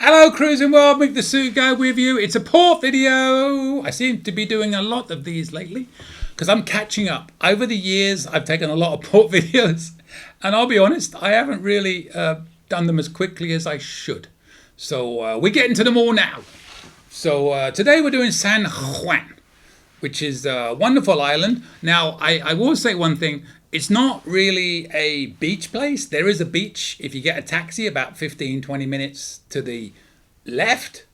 Hello cruising world, Mick the Suit Guy with you. It's a port video. I seem to be doing a lot of these lately because I'm catching up. Over the years I've taken a lot of port videos and I'll be honest, I haven't really done them as quickly as I should. So we're getting to them all now. So today we're doing San Juan, which is a wonderful island. Now I will say one thing. It's not really a beach place. There is a beach if you get a taxi about 15-20 minutes to the left.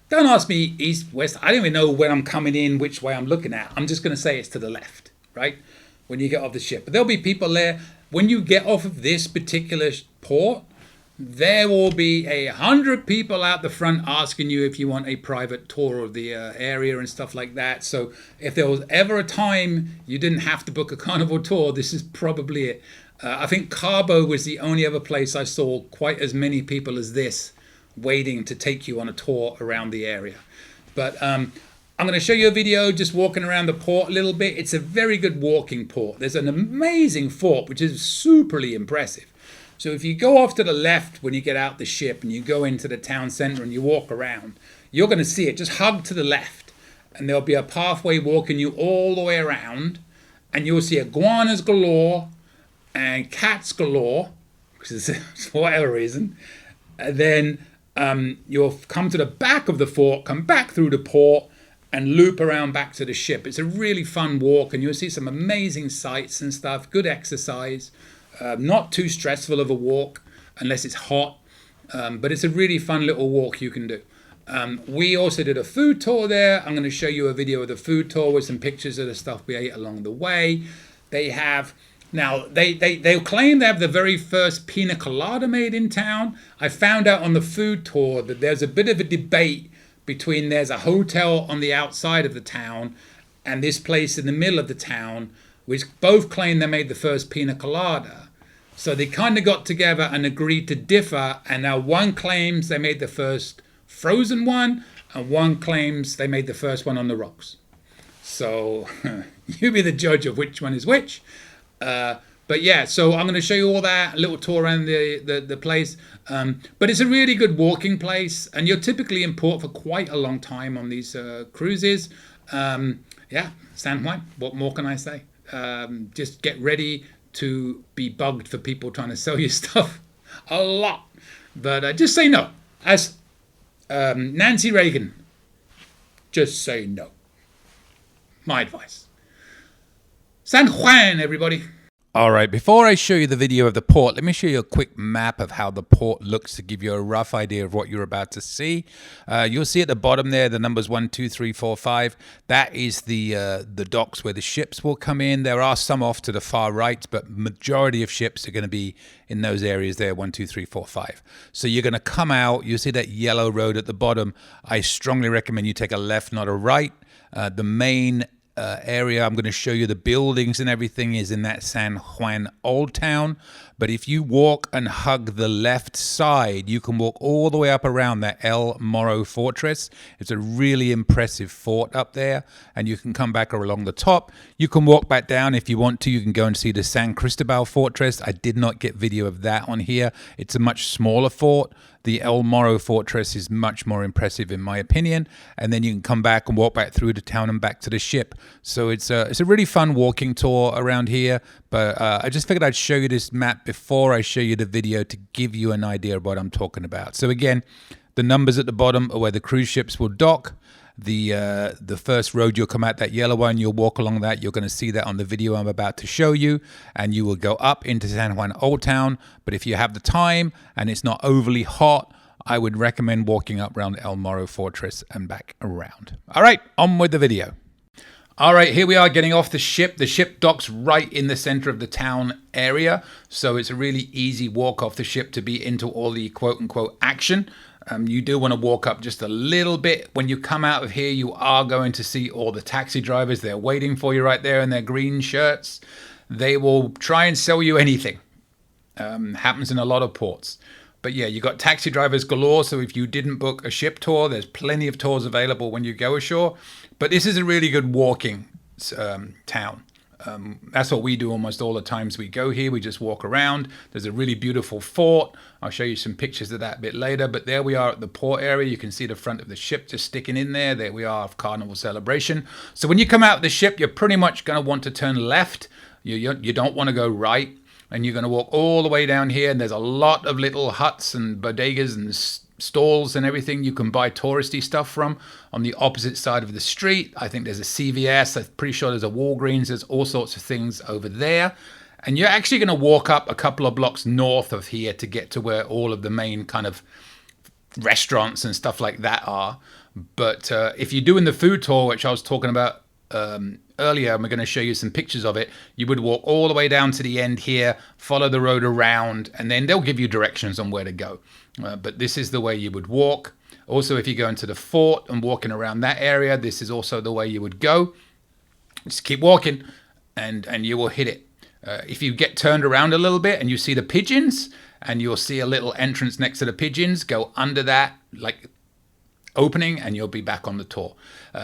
Don't ask me east, west. I don't even know when I'm coming in, which way I'm looking at. I'm just going to say it's to the left, right? When you get off the ship. But there'll be people there. When you get off of this particular port, there will be 100 people out the front asking you if you want a private tour of the area and stuff like that. So if there was ever a time you didn't have to book a carnival tour, this is probably it. I think Cabo was the only other place I saw quite as many people as this waiting to take you on a tour around the area. But I'm going to show you a video just walking around the port a little bit. It's a very good walking port. There's an amazing fort, which is superly impressive. So if you go off to the left when you get out the ship and you go into the town center and you walk around, you're going to see it. Just hug to the left and there'll be a pathway walking you all the way around and you'll see iguanas galore and cats galore, because for whatever reason. And then you'll come to the back of the fort, come back through the port and loop around back to the ship. It's a really fun walk and you'll see some amazing sights and stuff, good exercise. Not too stressful of a walk unless it's hot, but it's a really fun little walk you can do. We also did a food tour there. I'm going to show you a video of the food tour with some pictures of the stuff we ate along the way. They have, now they claim they have the very first pina colada made in town. I found out on the food tour that there's a bit of a debate between there's a hotel on the outside of the town and this place in the middle of the town, which both claim they made the first pina colada. So they kind of got together and agreed to differ, and now one claims they made the first frozen one, and one claims they made the first one on the rocks. So you be the judge of which one is which. But yeah, so I'm going to show you all that, a little tour around the place. But it's a really good walking place, and you're typically in port for quite a long time on these cruises. Yeah, San Juan, what more can I say? Just get ready to be bugged for people trying to sell you stuff a lot. But just say no. As Nancy Reagan, just say no. My advice. San Juan, everybody. All right, before I show you the video of the port, let me show you a quick map of how the port looks to give you a rough idea of what you're about to see. You'll see at the bottom there the numbers 1, 2, 3, 4, 5. That is the docks where the ships will come in. There are some off to the far right, but majority of ships are going to be in those areas there, 1, 2, 3, 4, 5. So you're going to come out. You see that yellow road at the bottom. I strongly recommend you take a left, not a right. The main area I'm going to show you, the buildings and everything, is in that San Juan Old Town. But if you walk and hug the left side, you can walk all the way up around that El Morro Fortress. It's a really impressive fort up there, and you can come back along the top. You can walk back down if you want to. You can go and see the San Cristobal Fortress. I did not get video of that on here. It's a much smaller fort. The El Morro Fortress is much more impressive in my opinion, and then you can come back and walk back through the town and back to the ship. So it's a really fun walking tour around here, but I just figured I'd show you this map before I show you the video to give you an idea of what I'm talking about. So again, the numbers at the bottom are where the cruise ships will dock. The first road you'll come out, that yellow one, you'll walk along that. You're going to see that on the video I'm about to show you, and you will go up into San Juan Old Town. But if you have the time and it's not overly hot, I would recommend walking up around El Morro Fortress and back around. All right, on with the video. All right, here we are getting off the ship. The ship docks right in the center of the town area, so it's a really easy walk off the ship to be into all the quote-unquote action. You do want to walk up just a little bit. When you come out of here, you are going to see all the taxi drivers. They're waiting for you right there in their green shirts. They will try and sell you anything. Happens in a lot of ports. But yeah, you got taxi drivers galore, so if you didn't book a ship tour, there's plenty of tours available when you go ashore. But this is a really good walking town. That's what we do almost all the times we go here. We just walk around. There's a really beautiful fort. I'll show you some pictures of that a bit later. But there we are at the port area. You can see the front of the ship just sticking in there. There we are, Carnival celebration. So when you come out of the ship, you're pretty much going to want to turn left. You don't want to go right. And you're going to walk all the way down here. And there's a lot of little huts and bodegas and stalls and everything you can buy touristy stuff from. On the opposite side of the street, I think there's a CVS. I'm pretty sure there's a Walgreens. There's all sorts of things over there. And you're actually going to walk up a couple of blocks north of here to get to where all of the main kind of restaurants and stuff like that are. But if you're doing the food tour, which I was talking about earlier, and we're going to show you some pictures of it, you would walk all the way down to the end here, follow the road around, and then they'll give you directions on where to go. But this is the way you would walk. Also, if you go into the fort and walking around that area, this is also the way you would go. Just keep walking and you will hit it. If you get turned around a little bit and you see the pigeons, and you'll see a little entrance next to the pigeons, go under that, like opening, and you'll be back on the tour.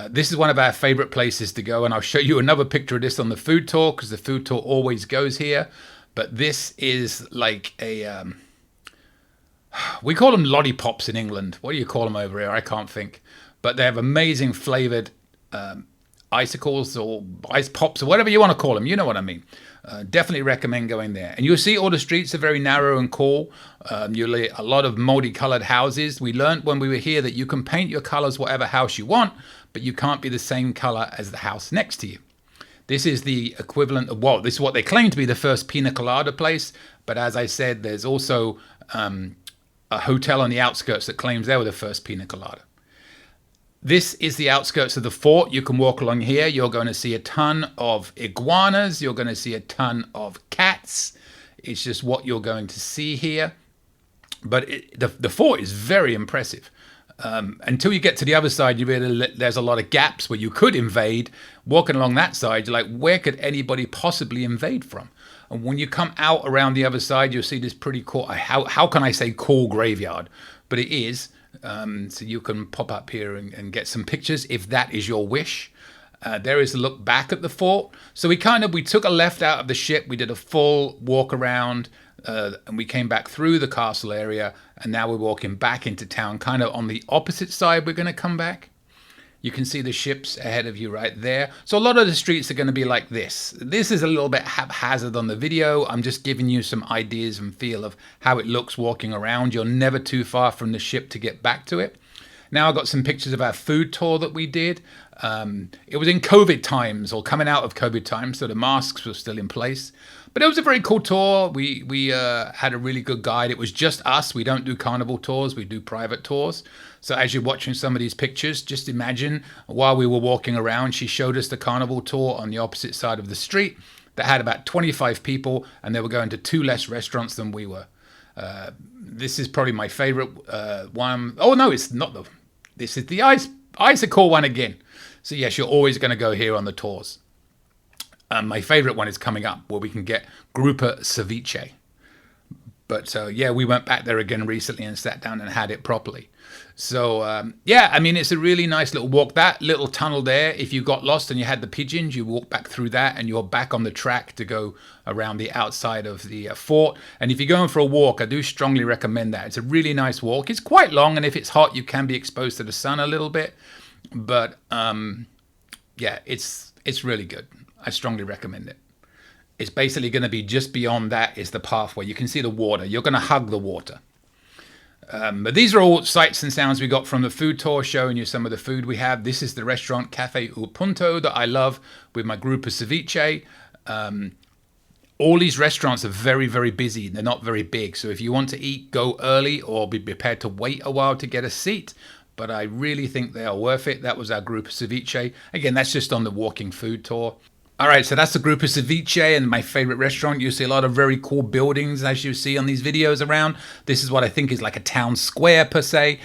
This is one of our favorite places to go, and I'll show you another picture of this on the food tour, because the food tour always goes here. But this is like a we call them lollipops in England. What do you call them over here? I can't think. But they have amazing flavored icicles or ice pops or whatever you want to call them. You know what I mean. Definitely recommend going there. And you'll see all the streets are very narrow and cool. You'll see a lot of multicolored houses. We learned when we were here that you can paint your colors whatever house you want, but you can't be the same color as the house next to you. This is the equivalent of, well, this is what they claim to be the first pina colada place. But as I said, there's also a hotel on the outskirts that claims they were the first pina colada. This is the outskirts of the fort. You can walk along here. You're going to see a ton of iguanas. You're going to see a ton of cats. It's just what you're going to see here. But the fort is very impressive. Until you get to the other side, there's a lot of gaps where you could invade. Walking along that side, you're like, where could anybody possibly invade from? And when you come out around the other side, you'll see this pretty cool, how can I say cool graveyard? But it is. So you can pop up here and get some pictures if that is your wish. There is a look back at the fort. So we took a left out of the ship. We did a full walk around and we came back through the castle area. And now we're walking back into town, kind of on the opposite side. We're going to come back. You can see the ships ahead of you right there. So a lot of the streets are going to be like this. This is a little bit haphazard on the video. I'm just giving you some ideas and feel of how it looks walking around. You're never too far from the ship to get back to it. Now I've got some pictures of our food tour that we did. It was in COVID times, or coming out of COVID times, so the masks were still in place. But it was a very cool tour. We had a really good guide. It was just us. We don't do carnival tours. We do private tours. So as you're watching some of these pictures, just imagine while we were walking around, she showed us the carnival tour on the opposite side of the street that had about 25 people, and they were going to 2 less restaurants than we were. This is probably my favorite one. Oh, no, it's not. This is the icicle one again. So yes, you're always going to go here on the tours. My favorite one is coming up, where we can get grouper ceviche. But yeah, we went back there again recently and sat down and had it properly. So yeah, I mean, it's a really nice little walk. That little tunnel there, if you got lost and you had the pigeons, you walk back through that and you're back on the track to go around the outside of the fort. And if you're going for a walk, I do strongly recommend that. It's a really nice walk. It's quite long, and if it's hot, you can be exposed to the sun a little bit. But yeah, it's really good. I strongly recommend it. It's basically going to be just beyond that is the pathway. You can see the water. You're going to hug the water. But these are all sights and sounds we got from the food tour, showing you some of the food we have. This is the restaurant Cafe Il Punto that I love with my group of ceviche. All these restaurants are very, very busy. They're not very big. So if you want to eat, go early or be prepared to wait a while to get a seat. But I really think they are worth it. That was our group of ceviche. Again, that's just on the walking food tour. All right, so that's the group of ceviche and my favorite restaurant. You see a lot of very cool buildings, as you see on these videos around. This is what I think is like a town square per se.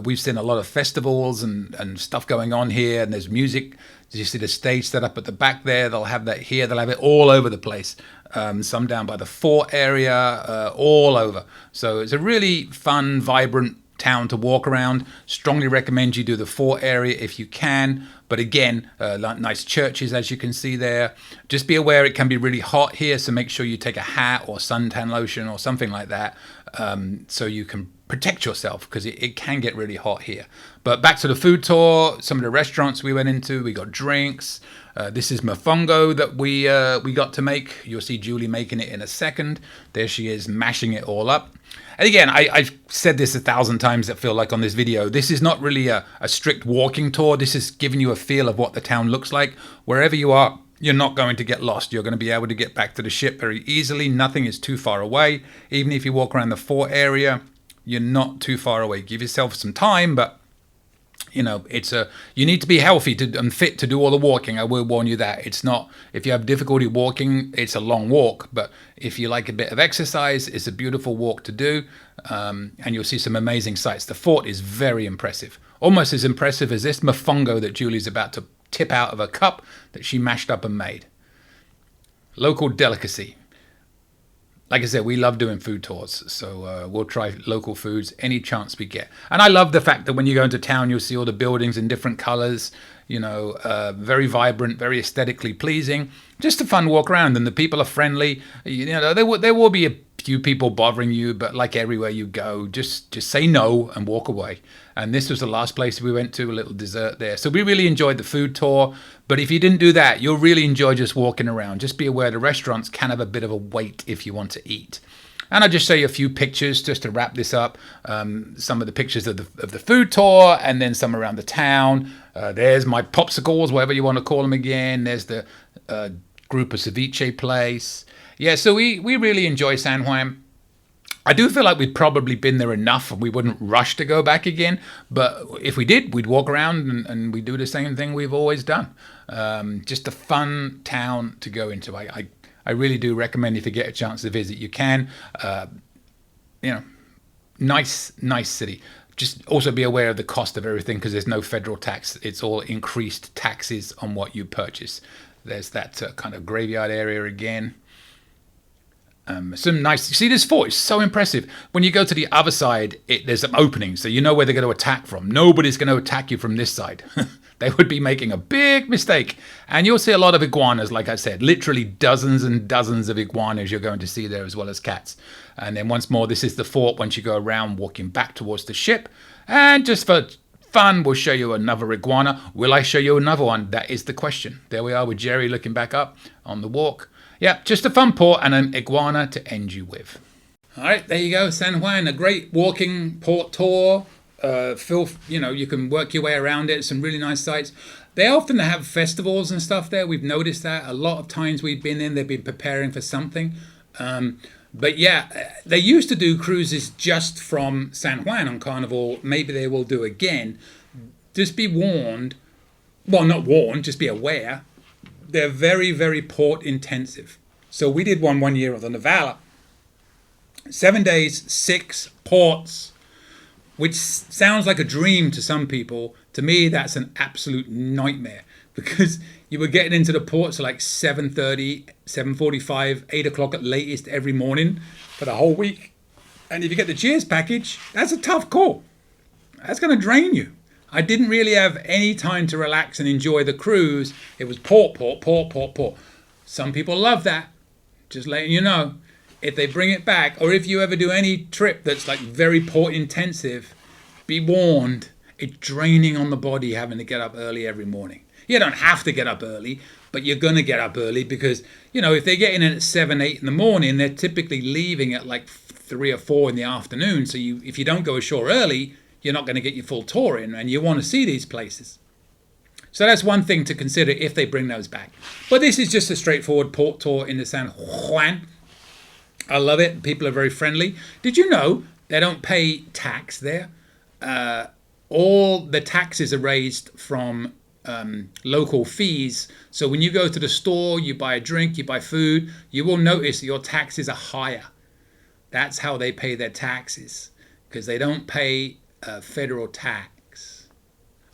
We've seen a lot of festivals and stuff going on here, and there's music. You see the stage set up at the back there. They'll have that here. They'll have it all over the place. Some down by the fort area, all over. So it's a really fun, vibrant town to walk around. Strongly recommend you do the fort area if you can. But again, nice churches, as you can see there. Just be aware it can be really hot here, so make sure you take a hat or suntan lotion or something like that, so you can protect yourself, because it can get really hot here. But back to the food tour, some of the restaurants we went into, we got drinks. This is mofongo that we got to make. You'll see Julie making it in a second. There she is, mashing it all up. And again, I've said this 1,000 times, I feel like, on this video. This is not really a strict walking tour. This is giving you a feel of what the town looks like. Wherever you are, you're not going to get lost. You're going to be able to get back to the ship very easily. Nothing is too far away. Even if you walk around the fort area, you're not too far away. Give yourself some time, but you know, you need to be healthy and fit to do all the walking. I will warn you that. It's not, if you have difficulty walking, it's a long walk. But if you like a bit of exercise, it's a beautiful walk to do. And you'll see some amazing sights. The fort is very impressive. Almost as impressive as this mofongo that Julie's about to tip out of a cup that she mashed up and made. Local delicacy. Like I said, we love doing food tours, so we'll try local foods any chance we get. And I love the fact that when you go into town, you'll see all the buildings in different colors, you know, very vibrant, very aesthetically pleasing. Just a fun walk around, and the people are friendly. You know, there will be a few people bothering you, but like everywhere you go, just say no and walk away. And this was the last place we went to, a little dessert there. So we really enjoyed the food tour. But if you didn't do that, you'll really enjoy just walking around. Just be aware the restaurants can have a bit of a wait if you want to eat. And I'll just show you a few pictures just to wrap this up. Some of the pictures of the food tour, and then some around the town. There's my popsicles, whatever you want to call them again. There's the group of ceviche place. Yeah, so we really enjoy San Juan. I do feel like we've probably been there enough and we wouldn't rush to go back again. But if we did, we'd walk around and we'd do the same thing we've always done. Just a fun town to go into. I really do recommend, if you get a chance to visit, you can. You know, nice city. Just also be aware of the cost of everything, because there's no federal tax. It's all increased taxes on what you purchase. There's that kind of graveyard area again. Some nice, see this fort is so impressive. When you go to the other side, there's some openings, so you know where they're going to attack from. Nobody's going to attack you from this side. They would be making a big mistake. And you'll see a lot of iguanas, like I said, literally dozens and dozens of iguanas you're going to see there, as well as cats. And then once more, this is the fort once you go around walking back towards the ship. And just for fun, we'll show you another iguana. Will I show you another one? That is the question. There we are with Jerry looking back up on the walk. Yeah, just a fun port and an iguana to end you with. All right, there you go, San Juan, a great walking port tour. You can work your way around it. Some really nice sights. They often have festivals and stuff there. We've noticed that a lot of times we've been in, they've been preparing for something. But yeah, they used to do cruises just from San Juan on Carnival. Maybe they will do again. Just be warned. Well, not warned, just be aware. They're very, very port intensive. So we did one year of the Navala. 7 days, 6 ports, which sounds like a dream to some people. To me, that's an absolute nightmare, because you were getting into the ports at like 7:30, 7:45, 8 o'clock at latest every morning for the whole week. And if you get the Cheers package, that's a tough call. That's going to drain you. I didn't really have any time to relax and enjoy the cruise. It was port. Some people love that. Just letting you know. If they bring it back, or if you ever do any trip that's like very port intensive, be warned. It's draining on the body having to get up early every morning. You don't have to get up early, but you're going to get up early because, you know, if they're getting in at 7, 8 in the morning, they're typically leaving at like 3 or 4 in the afternoon. So if you don't go ashore early, you're not going to get your full tour in, and you want to see these places. So that's one thing to consider if they bring those back. But this is just a straightforward port tour in the San Juan. I love it. People are very friendly. Did you know they don't pay tax there? All the taxes are raised from local fees. So when you go to the store, you buy a drink, you buy food, you will notice that your taxes are higher. That's how they pay their taxes, because they don't pay federal tax.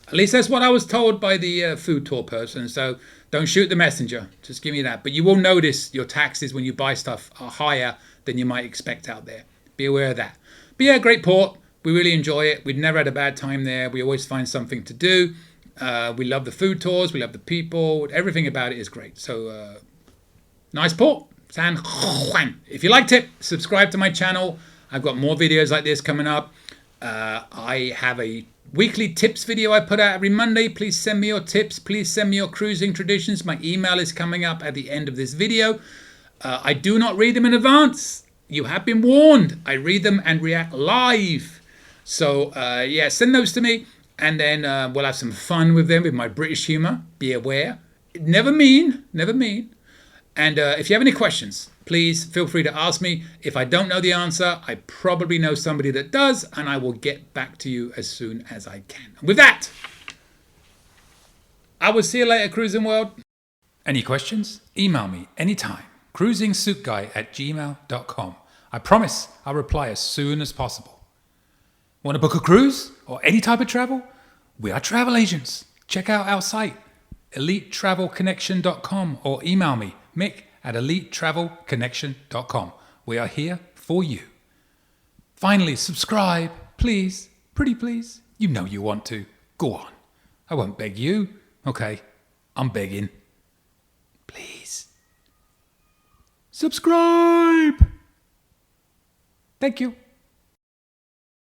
At least that's what I was told by the food tour person. So don't shoot the messenger. Just give me that. But you will notice your taxes when you buy stuff are higher than you might expect out there. Be aware of that. But yeah, great port. We really enjoy it. We've never had a bad time there. We always find something to do. We love the food tours. We love the people. Everything about it is great. So nice port, San Juan. If you liked it, subscribe to my channel. I've got more videos like this coming up. I have a weekly tips video I put out every Monday. Please send me your tips. Please send me your cruising traditions. My email is coming up at the end of this video. I do not read them in advance. You have been warned. I read them and react live. So yeah, send those to me, and then we'll have some fun with them with my British humor. Be aware. Never mean, never mean. And if you have any questions, please feel free to ask me. If I don't know the answer, I probably know somebody that does, and I will get back to you as soon as I can. And with that, I will see you later, Cruising World. Any questions? Email me anytime. cruisingsuitguy@gmail.com. I promise I'll reply as soon as possible. Want to book a cruise or any type of travel? We are travel agents. Check out our site, elitetravelconnection.com, or email me, Mick, at elitetravelconnection.com. We are here for you. Finally, subscribe, please. Pretty please. You know you want to. Go on. I won't beg you. Okay, I'm begging. Please. Subscribe. Thank you.